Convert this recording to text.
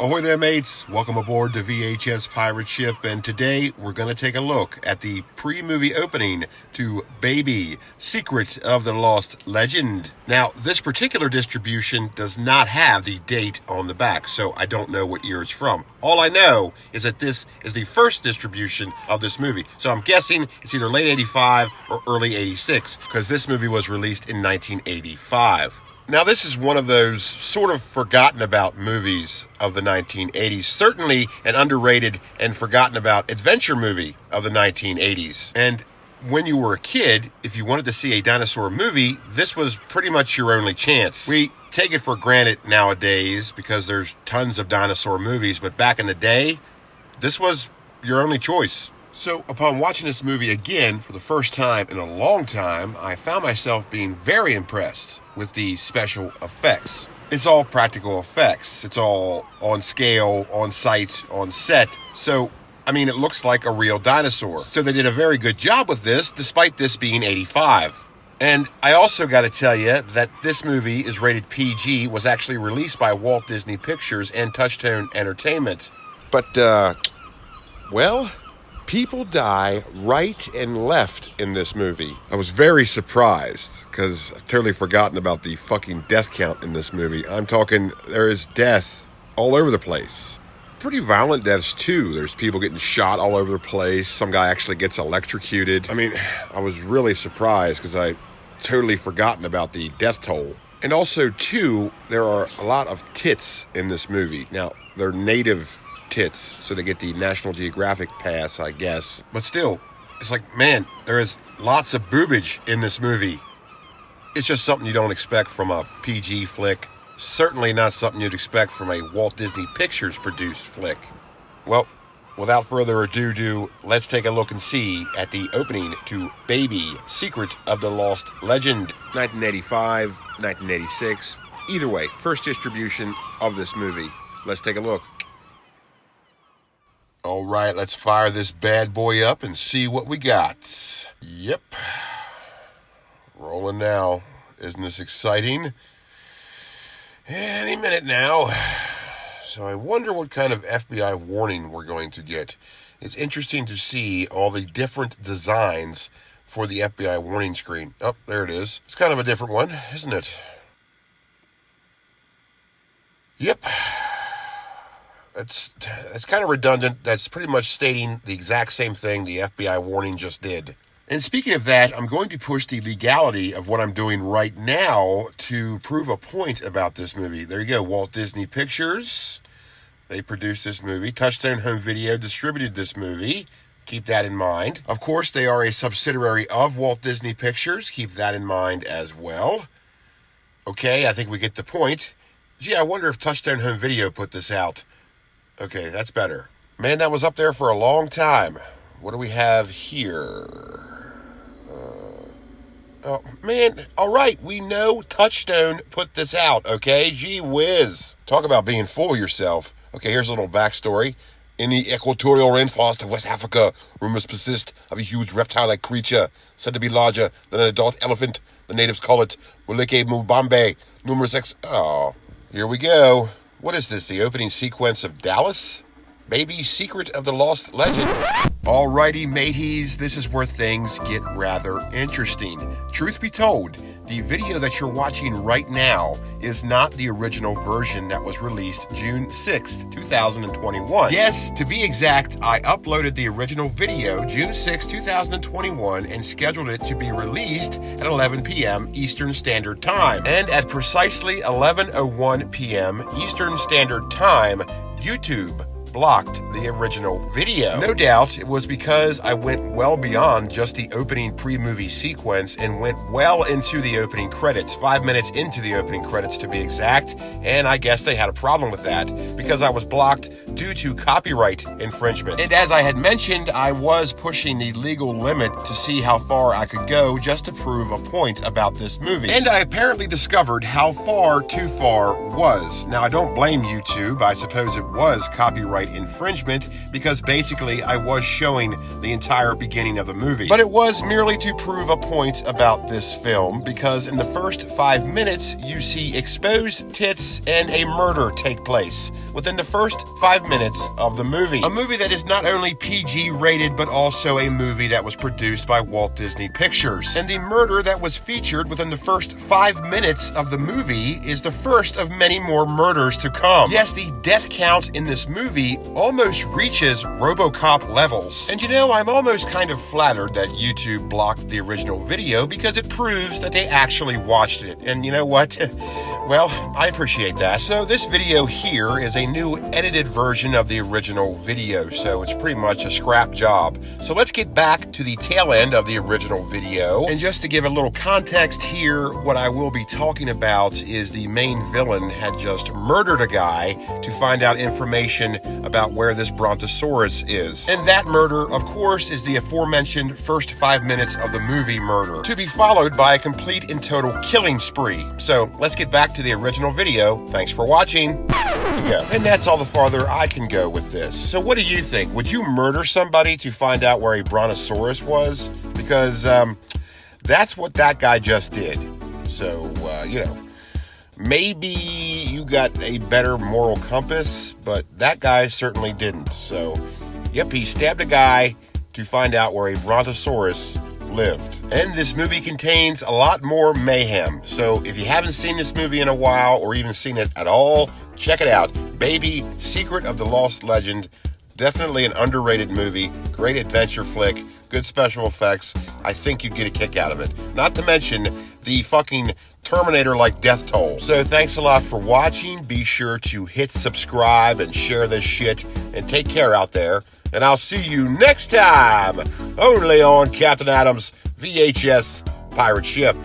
Ahoy there, mates. Welcome aboard the VHS pirate ship, and today we're going to take a look at the pre-movie opening to Baby, Secret of the Lost Legend. Now, this particular distribution does not have the date on the back, so I don't know what year it's from. All I know is that this is the first distribution of this movie, so I'm guessing it's either late 85 or early 86, because this movie was released in 1985. Now, this is one of those sort of forgotten about movies of the 1980s. Certainly an underrated and forgotten about adventure movie of the 1980s. And when you were a kid, if you wanted to see a dinosaur movie, this was pretty much your only chance. We take it for granted nowadays because there's tons of dinosaur movies, but back in the day, this was your only choice. So, upon watching this movie again for the first time in a long time, I found myself being very impressed with the special effects. It's all practical effects. It's all on scale, on site, on set. So, it looks like a real dinosaur. So they did a very good job with this, despite this being 85. And I also got to tell you that this movie is rated PG, was actually released by Walt Disney Pictures and Touchstone Entertainment. But, people die right and left in this movie. I was very surprised because I've totally forgotten about the fucking death count in this movie. I'm talking, there is death all over the place. Pretty violent deaths too. There's people getting shot all over the place. Some guy actually gets electrocuted. I was really surprised because I totally forgotten about the death toll. And also too, there are a lot of tits in this movie. Now, they're native tits, so they get the National Geographic pass, I guess. But still, it's like, man, there is lots of boobage in this movie. It's just something you don't expect from a PG flick. Certainly not something you'd expect from a Walt Disney Pictures produced flick. Well, without further ado, let's take a look and see at the opening to Baby, Secret of the Lost Legend. 1985, 1986, either way, first distribution of this movie. Let's take a look. All right, let's fire this bad boy up and see what we got. Yep. Rolling now. Isn't this exciting? Any minute now. So I wonder what kind of FBI warning we're going to get. It's interesting to see all the different designs for the FBI warning screen. Oh, there it is. It's kind of a different one, isn't it? Yep. It's kind of redundant. That's pretty much stating the exact same thing the FBI warning just did. And speaking of that, I'm going to push the legality of what I'm doing right now to prove a point about this movie. There you go, Walt Disney Pictures. They produced this movie. Touchstone Home Video distributed this movie. Keep that in mind. Of course, they are a subsidiary of Walt Disney Pictures. Keep that in mind as well. Okay, I think we get the point. Gee, I wonder if Touchstone Home Video put this out. Okay, that's better. Man, that was up there for a long time. What do we have here? Oh, man, all right, we know Touchstone put this out, okay? Gee whiz. Talk about being full of yourself. Okay, here's a little backstory. In the equatorial rainforest of West Africa, rumors persist of a huge reptile-like creature said to be larger than an adult elephant. The natives call it Muleke Mubambe. Oh, here we go. What is this, the opening sequence of Dallas? Baby, Secret of the Lost Legend. Alrighty, mateys, this is where things get rather interesting. Truth be told, the video that you're watching right now is not the original version that was released June 6th, 2021. Yes, to be exact, I uploaded the original video June 6th, 2021 and scheduled it to be released at 11 p.m. Eastern Standard Time. And at precisely 11:01 p.m. Eastern Standard Time, YouTube blocked the original video. No doubt it was because I went well beyond just the opening pre-movie sequence and went well into the opening credits, 5 minutes into the opening credits to be exact, and I guess they had a problem with that because I was blocked due to copyright infringement. And as I had mentioned, I was pushing the legal limit to see how far I could go just to prove a point about this movie. And I apparently discovered how far too far was. Now, I don't blame YouTube. I suppose it was copyright copyright infringement because basically I was showing the entire beginning of the movie. But it was merely to prove a point about this film because in the first 5 minutes you see exposed tits and a murder take place within the first 5 minutes of the movie. A movie that is not only PG rated but also a movie that was produced by Walt Disney Pictures. And the murder that was featured within the first 5 minutes of the movie is the first of many more murders to come. Yes, the death count in this movie almost reaches RoboCop levels. And you know, I'm almost kind of flattered that YouTube blocked the original video because it proves that they actually watched it. And you know what? Well, I appreciate that. So this video here is a new edited version of the original video, so it's pretty much a scrap job. So let's get back to the tail end of the original video. And just to give a little context here, what I will be talking about is the main villain had just murdered a guy to find out information about where this Brontosaurus is. And that murder, of course, is the aforementioned first 5 minutes of the movie murder, to be followed by a complete and total killing spree. So let's get back to the original video. Thanks for watching. Go. And that's all the farther I can go with this. So what do you think? Would you murder somebody to find out where a Brontosaurus was? Because that's what that guy just did. So, you know, maybe you got a better moral compass, but that guy certainly didn't. So, yep, he stabbed a guy to find out where a Brontosaurus lived. And this movie contains a lot more mayhem. So if you haven't seen this movie in a while or even seen it at all, check it out. Baby, Secret of the Lost Legend. Definitely an underrated movie. Great adventure flick. Good special effects. I think you'd get a kick out of it. Not to mention the fucking Terminator-like death toll. So thanks a lot for watching. Be sure to hit subscribe and share this shit. And take care out there. And I'll see you next time, only on Captain Adam's VHS pirate ship.